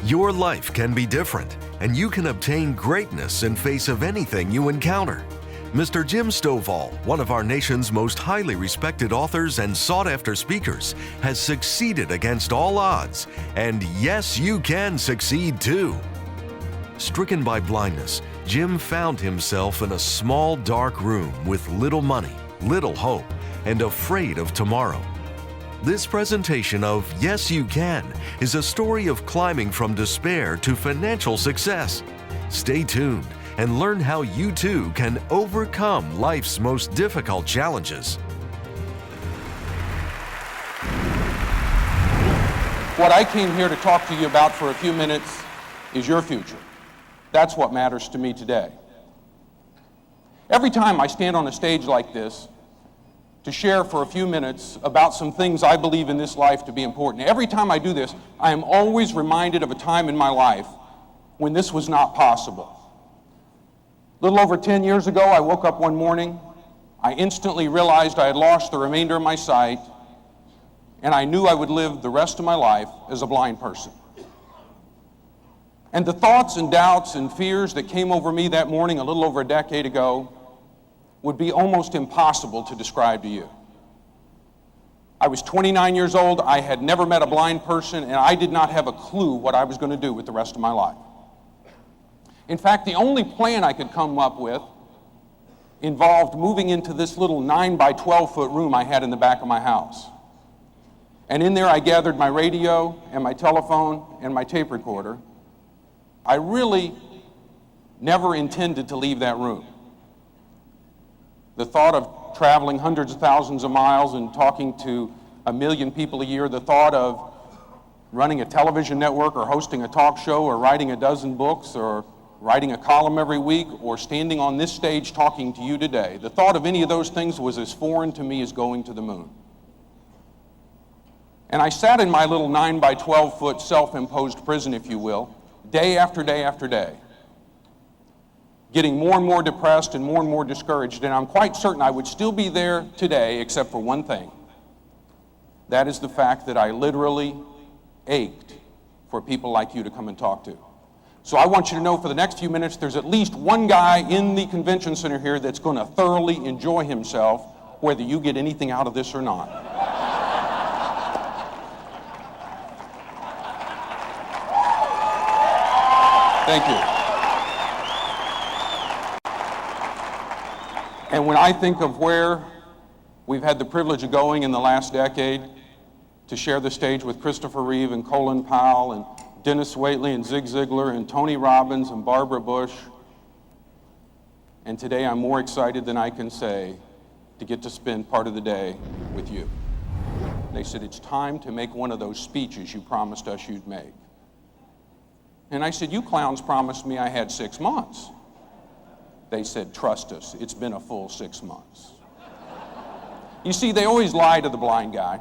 Your life can be different, and you can obtain greatness in face of anything you encounter. Mr. Jim Stovall, one of our nation's most highly respected authors and sought-after speakers, has succeeded against all odds, and yes, you can succeed too. Stricken by blindness, Jim found himself in a small, dark room with little money, little hope, and afraid of tomorrow. This presentation of Yes You Can is a story of climbing from despair to financial success. Stay tuned and learn how you too can overcome life's most difficult challenges. What I came here to talk to you about for a few minutes is your future. That's what matters to me today. Every time I stand on a stage like this to share for a few minutes about some things I believe in this life to be important, every time I do this, I am always reminded of a time in my life when this was not possible. A little over 10 years ago, I woke up one morning. I instantly realized I had lost the remainder of my sight, and I knew I would live the rest of my life as a blind person. And the thoughts and doubts and fears that came over me that morning a little over a decade ago would be almost impossible to describe to you. I was 29 years old, I had never met a blind person, and I did not have a clue what I was going to do with the rest of my life. In fact, the only plan I could come up with involved moving into this little 9 by 12 foot room I had in the back of my house. And in there I gathered my radio and my telephone and my tape recorder. I really never intended to leave that room. The thought of traveling hundreds of thousands of miles and talking to 1 million people a year, the thought of running a television network or hosting a talk show or writing a dozen books or writing a column every week or standing on this stage talking to you today, the thought of any of those things was as foreign to me as going to the moon. And I sat in my little 9 by 12 foot self-imposed prison, if you will, day after day after day, getting more and more depressed and more discouraged, and I'm quite certain I would still be there today except for one thing. That is the fact that I literally ached for people like you to come and talk to. So I want you to know for the next few minutes there's at least one guy in the convention center here that's going to thoroughly enjoy himself, whether you get anything out of this or not. Thank you. And when I think of where we've had the privilege of going in the last decade to share the stage with Christopher Reeve and Colin Powell and Dennis Waitley and Zig Ziglar and Tony Robbins and Barbara Bush, and today I'm more excited than I can say to get to spend part of the day with you. They said, it's time to make one of those speeches you promised us you'd make. And I said, you clowns promised me I had 6 months. They said, trust us, it's been a full 6 months. You see, they always lie to the blind guy.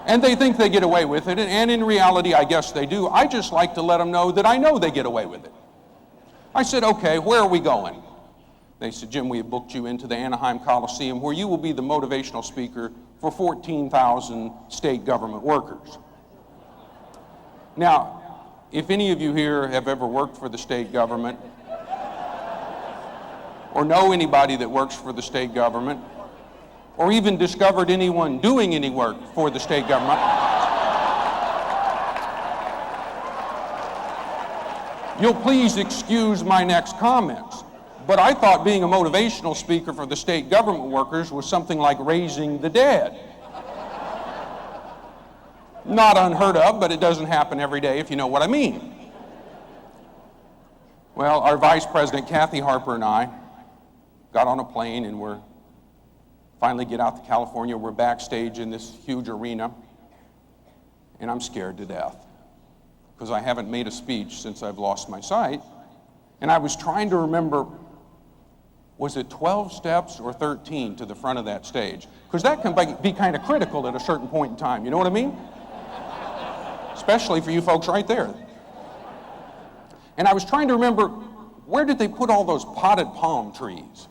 And they think they get away with it, and in reality, I guess they do. I just like to let them know that I know they get away with it. I said, okay, where are we going? They said, Jim, we have booked you into the Anaheim Coliseum where you will be the motivational speaker for 14,000 state government workers. Now, if any of you here have ever worked for the state government or know anybody that works for the state government or even discovered anyone doing any work for the state government, you'll please excuse my next comments. But I thought being a motivational speaker for the state government workers was something like raising the dead. Not unheard of, but it doesn't happen every day, if you know what I mean. Well, our Vice President, Kathy Harper, and I got on a plane and we're finally get out to California. We're backstage in this huge arena, and I'm scared to death because I haven't made a speech since I've lost my sight. And I was trying to remember, was it 12 steps or 13 to the front of that stage? Because that can be kind of critical at a certain point in time, you know what I mean? Especially for you folks right there. And I was trying to remember, where did they put all those potted palm trees?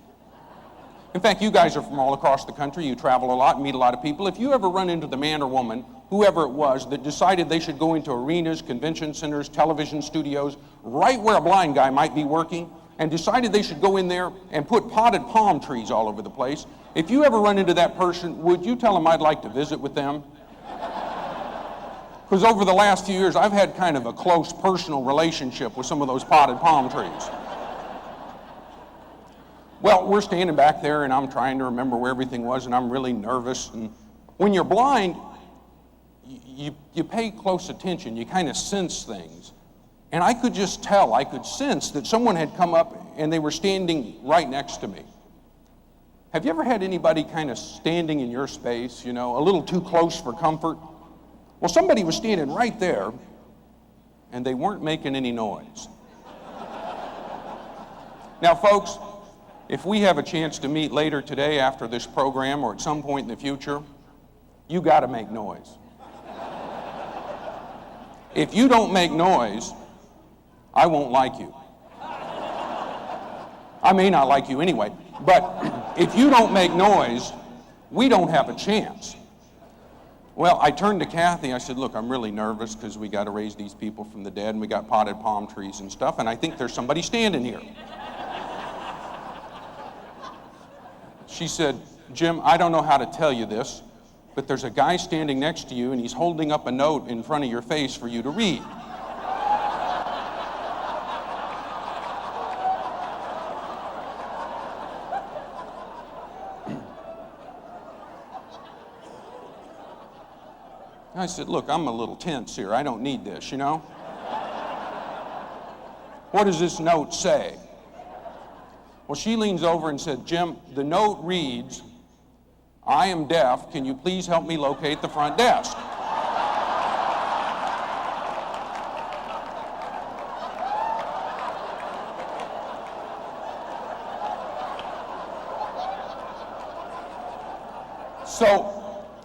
In fact, you guys are from all across the country. You travel a lot, meet a lot of people. If you ever run into the man or woman whoever it was, that decided they should go into arenas, convention centers, television studios, right where a blind guy might be working, and decided they should go in there and put potted palm trees all over the place. If you ever run into that person, would you tell them I'd like to visit with them? Because over the last few years, I've had kind of a close personal relationship with some of those potted palm trees. Well, we're standing back there, and I'm trying to remember where everything was, and I'm really nervous. And when you're blind, you pay close attention. You kind of sense things. And I could just tell, I could sense that someone had come up, and they were standing right next to me. Have you ever had anybody kind of standing in your space, you know, a little too close for comfort? Well, somebody was standing right there, and they weren't making any noise. Now, folks, if we have a chance to meet later today after this program or at some point in the future, you got to make noise. If you don't make noise, I won't like you. I may not like you anyway, but if you don't make noise, we don't have a chance. Well, I turned to Kathy. I said, look, I'm really nervous because we got to raise these people from the dead, and we got potted palm trees and stuff, and I think there's somebody standing here. She said, Jim, I don't know how to tell you this, but there's a guy standing next to you, and he's holding up a note in front of your face for you to read. I said, look, I'm a little tense here. I don't need this, you know? What does this note say? Well, she leans over and said, Jim, the note reads, I am deaf. Can you please help me locate the front desk?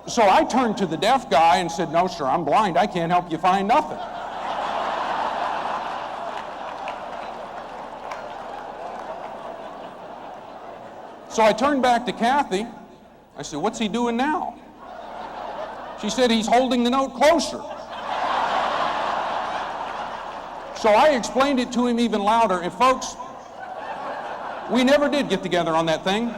So I turned to the deaf guy and said, no, sir, I'm blind. I can't help you find nothing. So I turned back to Kathy. I said, what's he doing now? She said, he's holding the note closer. So I explained it to him even louder. And folks, we never did get together on that thing.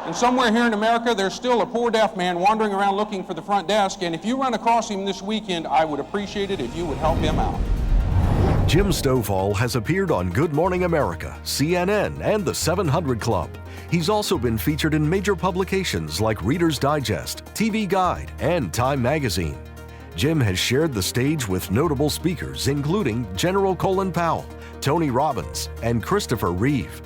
And somewhere here in America, there's still a poor deaf man wandering around looking for the front desk. And if you run across him this weekend, I would appreciate it if you would help him out. Jim Stovall has appeared on Good Morning America, CNN, and the 700 Club. He's also been featured in major publications like Reader's Digest, TV Guide, and Time Magazine. Jim has shared the stage with notable speakers, including General Colin Powell, Tony Robbins, and Christopher Reeve.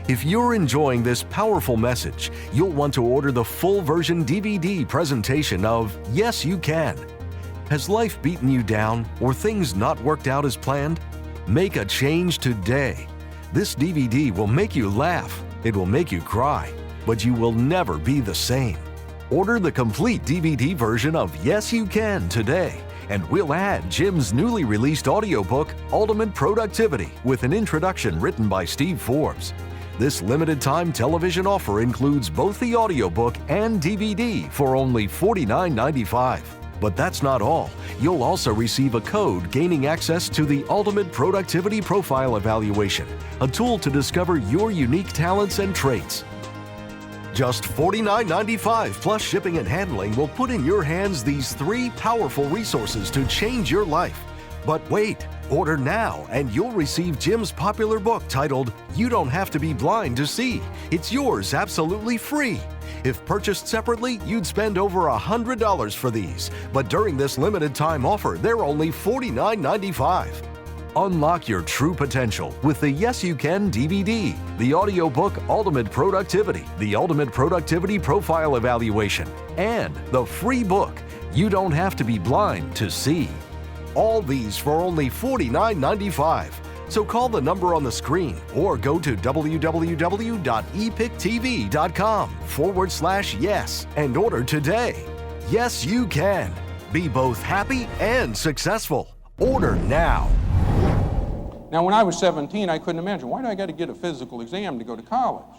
If you're enjoying this powerful message, you'll want to order the full version DVD presentation of Yes, You Can. Has life beaten you down or things not worked out as planned? Make a change today. This DVD will make you laugh, it will make you cry, but you will never be the same. Order the complete DVD version of Yes, You Can today, and we'll add Jim's newly released audiobook, Ultimate Productivity, with an introduction written by Steve Forbes. This limited-time television offer includes both the audiobook and DVD for only $49.95. But that's not all. You'll also receive a code gaining access to the Ultimate Productivity Profile Evaluation, a tool to discover your unique talents and traits. Just $49.95 plus shipping and handling will put in your hands these 3 powerful resources to change your life. But wait, order now and you'll receive Jim's popular book titled You Don't Have to Be Blind to See. It's yours absolutely free. If purchased separately, you'd spend over $100 for these, but during this limited time offer, they're only $49.95. Unlock your true potential with the Yes You Can DVD, the audiobook Ultimate Productivity, the Ultimate Productivity Profile Evaluation, and the free book You Don't Have to Be Blind to See. All these for only $49.95. So call the number on the screen or go to www.epicktv.com/yes and order today. Yes, you can. Be both happy and successful. Order now. Now, when I was 17, I couldn't imagine, why do I got to get a physical exam to go to college?